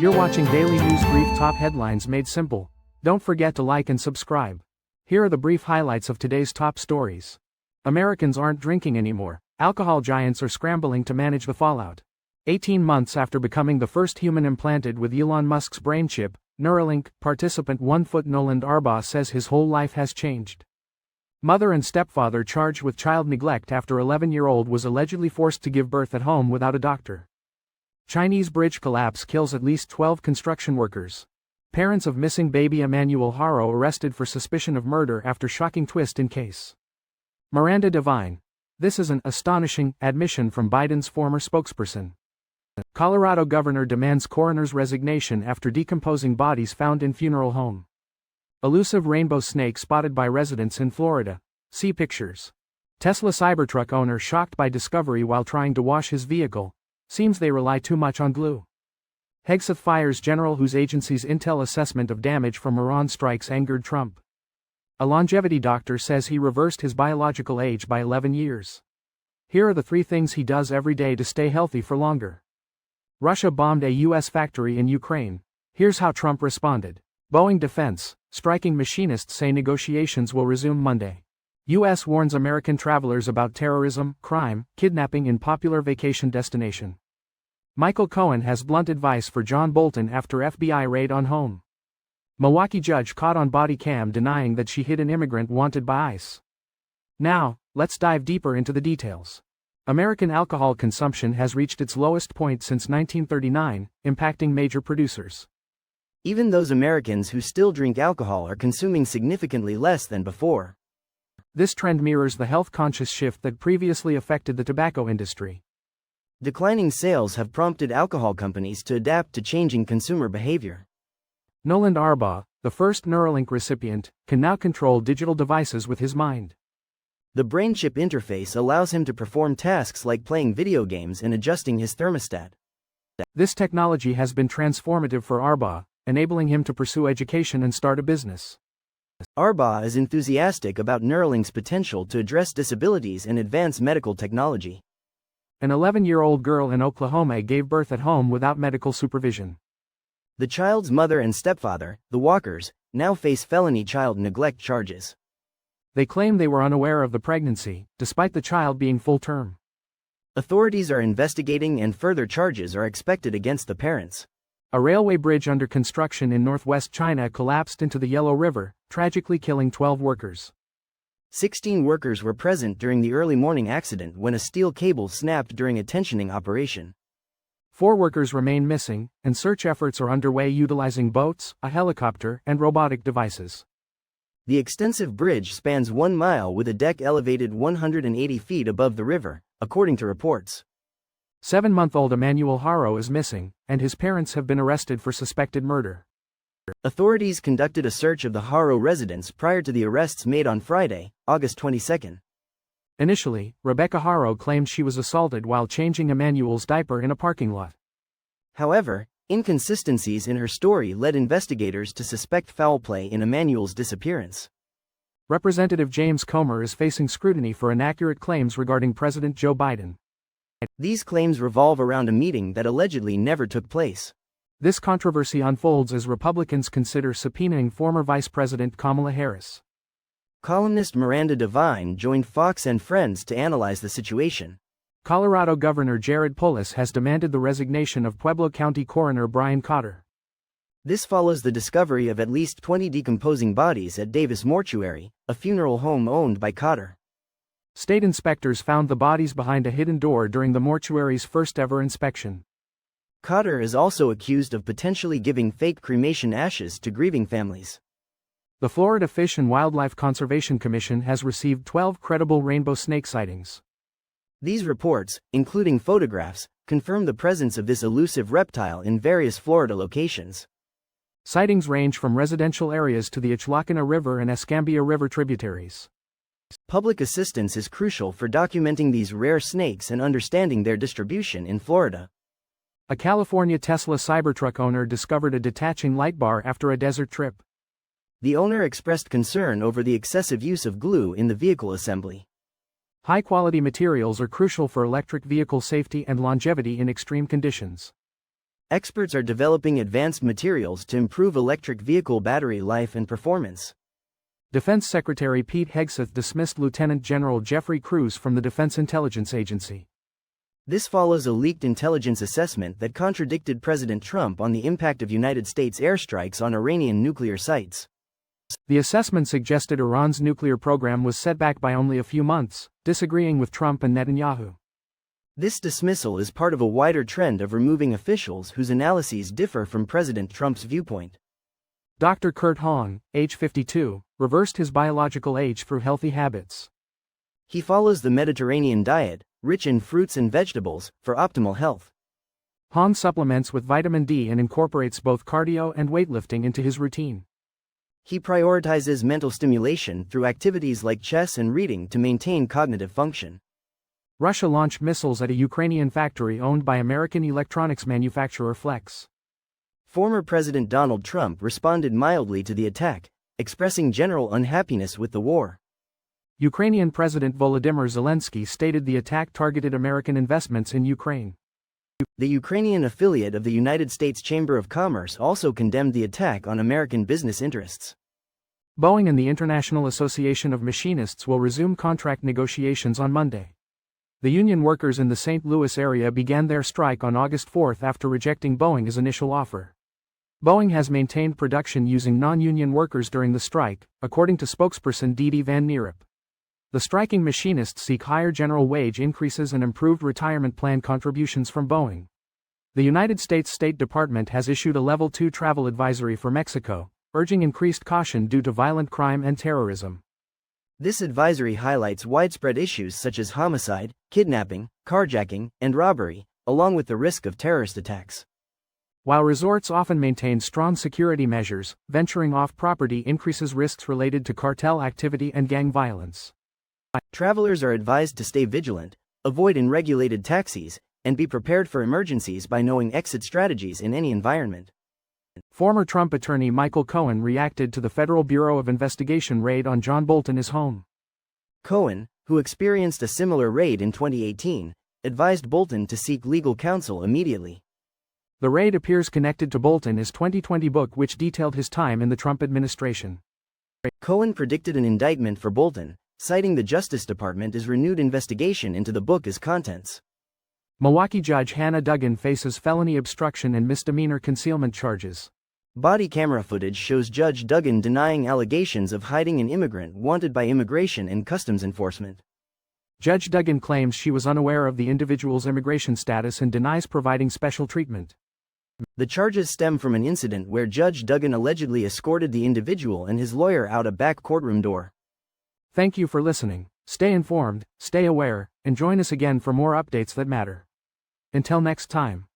You're watching Daily News Brief, top headlines made simple. Don't forget to like and subscribe. Here are the brief highlights of today's top stories. Americans aren't drinking anymore. Alcohol giants are scrambling to manage the fallout. 18 months after becoming the first human implanted with Elon Musk's brain chip, Neuralink Participant 1-foot Noland Arbaugh says his whole life has changed. Mother and stepfather charged with child neglect after 11-year-old was allegedly forced to give birth at home without a doctor. Chinese bridge collapse kills at least 12 construction workers. Parents of missing baby Emmanuel Haro arrested for suspicion of murder after shocking twist in case. Miranda Devine. This is an astonishing admission from Biden's former spokesperson. Colorado governor demands coroner's resignation after decomposing bodies found in funeral home. Elusive rainbow snake spotted by residents in Florida. See pictures. Tesla Cybertruck owner shocked by discovery while trying to wash his vehicle. Seems they rely too much on glue. Hegseth fires general whose agency's intel assessment of damage from Iran strikes angered Trump. A longevity doctor says he reversed his biological age by 11 years. Here are the 3 things he does every day to stay healthy for longer. Russia bombed a U.S. factory in Ukraine. Here's how Trump responded. Boeing defense, striking machinists say negotiations will resume Monday. U.S. warns American travelers about terrorism, crime, kidnapping in popular vacation destination. Michael Cohen has blunt advice for John Bolton after FBI raid on home. Milwaukee judge caught on body cam denying that she hit an immigrant wanted by ICE. Now, let's dive deeper into the details. American alcohol consumption has reached its lowest point since 1939, impacting major producers. Even those Americans who still drink alcohol are consuming significantly less than before. This trend mirrors the health-conscious shift that previously affected the tobacco industry. Declining sales have prompted alcohol companies to adapt to changing consumer behavior. Noland Arbaugh, the first Neuralink recipient, can now control digital devices with his mind. The brain chip interface allows him to perform tasks like playing video games and adjusting his thermostat. This technology has been transformative for Arbaugh, enabling him to pursue education and start a business. Arbaugh is enthusiastic about Neuralink's potential to address disabilities and advance medical technology. An 11-year-old girl in Oklahoma gave birth at home without medical supervision. The child's mother and stepfather, the Walkers, now face felony child neglect charges. They claim they were unaware of the pregnancy, despite the child being full-term. Authorities are investigating and further charges are expected against the parents. A railway bridge under construction in northwest China collapsed into the Yellow River, tragically killing 12 workers. 16 workers were present during the early morning accident when a steel cable snapped during a tensioning operation. 4 workers remain missing, and search efforts are underway utilizing boats, a helicopter, and robotic devices. The extensive bridge spans 1 mile with a deck elevated 180 feet above the river, according to reports. 7-month-old Emmanuel Haro is missing, and his parents have been arrested for suspected murder. Authorities conducted a search of the Haro residence prior to the arrests made on Friday, August 22. Initially, Rebecca Haro claimed she was assaulted while changing Emmanuel's diaper in a parking lot. However, inconsistencies in her story led investigators to suspect foul play in Emmanuel's disappearance. Representative James Comer is facing scrutiny for inaccurate claims regarding President Joe Biden. These claims revolve around a meeting that allegedly never took place. This controversy unfolds as Republicans consider subpoenaing former Vice President Kamala Harris. Columnist Miranda Devine joined Fox and Friends to analyze the situation. Colorado Governor Jared Polis has demanded the resignation of Pueblo County Coroner Brian Cotter. This follows the discovery of at least 20 decomposing bodies at Davis Mortuary, a funeral home owned by Cotter. State inspectors found the bodies behind a hidden door during the mortuary's first-ever inspection. Cotter is also accused of potentially giving fake cremation ashes to grieving families. The Florida Fish and Wildlife Conservation Commission has received 12 credible rainbow snake sightings. These reports, including photographs, confirm the presence of this elusive reptile in various Florida locations. Sightings range from residential areas to the Ochlockonah River and Escambia River tributaries. Public assistance is crucial for documenting these rare snakes and understanding their distribution in Florida. A California Tesla Cybertruck owner discovered a detaching light bar after a desert trip. The owner expressed concern over the excessive use of glue in the vehicle assembly. High-quality materials are crucial for electric vehicle safety and longevity in extreme conditions. Experts are developing advanced materials to improve electric vehicle battery life and performance. Defense Secretary Pete Hegseth dismissed Lieutenant General Jeffrey Cruz from the Defense Intelligence Agency. This follows a leaked intelligence assessment that contradicted President Trump on the impact of United States airstrikes on Iranian nuclear sites. The assessment suggested Iran's nuclear program was set back by only a few months, disagreeing with Trump and Netanyahu. This dismissal is part of a wider trend of removing officials whose analyses differ from President Trump's viewpoint. Dr. Kurt Hong, age 52, reversed his biological age through healthy habits. He follows the Mediterranean diet, rich in fruits and vegetables, for optimal health. Hong supplements with vitamin D and incorporates both cardio and weightlifting into his routine. He prioritizes mental stimulation through activities like chess and reading to maintain cognitive function. Russia launched missiles at a Ukrainian factory owned by American electronics manufacturer Flex. Former President Donald Trump responded mildly to the attack, expressing general unhappiness with the war. Ukrainian President Volodymyr Zelensky stated the attack targeted American investments in Ukraine. The Ukrainian affiliate of the United States Chamber of Commerce also condemned the attack on American business interests. Boeing and the International Association of Machinists will resume contract negotiations on Monday. The union workers in the St. Louis area began their strike on August 4 after rejecting Boeing's initial offer. Boeing has maintained production using non-union workers during the strike, according to spokesperson Didi Van Nierop. The striking machinists seek higher general wage increases and improved retirement plan contributions from Boeing. The United States State Department has issued a Level 2 travel advisory for Mexico, urging increased caution due to violent crime and terrorism. This advisory highlights widespread issues such as homicide, kidnapping, carjacking, and robbery, along with the risk of terrorist attacks. While resorts often maintain strong security measures, venturing off property increases risks related to cartel activity and gang violence. Travelers are advised to stay vigilant, avoid unregulated taxis, and be prepared for emergencies by knowing exit strategies in any environment. Former Trump attorney Michael Cohen reacted to the Federal Bureau of Investigation raid on John Bolton's home. Cohen, who experienced a similar raid in 2018, advised Bolton to seek legal counsel immediately. The raid appears connected to Bolton's 2020 book, which detailed his time in the Trump administration. Cohen predicted an indictment for Bolton, citing the Justice Department's renewed investigation into the book's contents. Milwaukee Judge Hannah Duggan faces felony obstruction and misdemeanor concealment charges. Body camera footage shows Judge Duggan denying allegations of hiding an immigrant wanted by Immigration and Customs Enforcement. Judge Duggan claims she was unaware of the individual's immigration status and denies providing special treatment. The charges stem from an incident where Judge Duggan allegedly escorted the individual and his lawyer out a back courtroom door. Thank you for listening. Stay informed, stay aware, and join us again for more updates that matter. Until next time.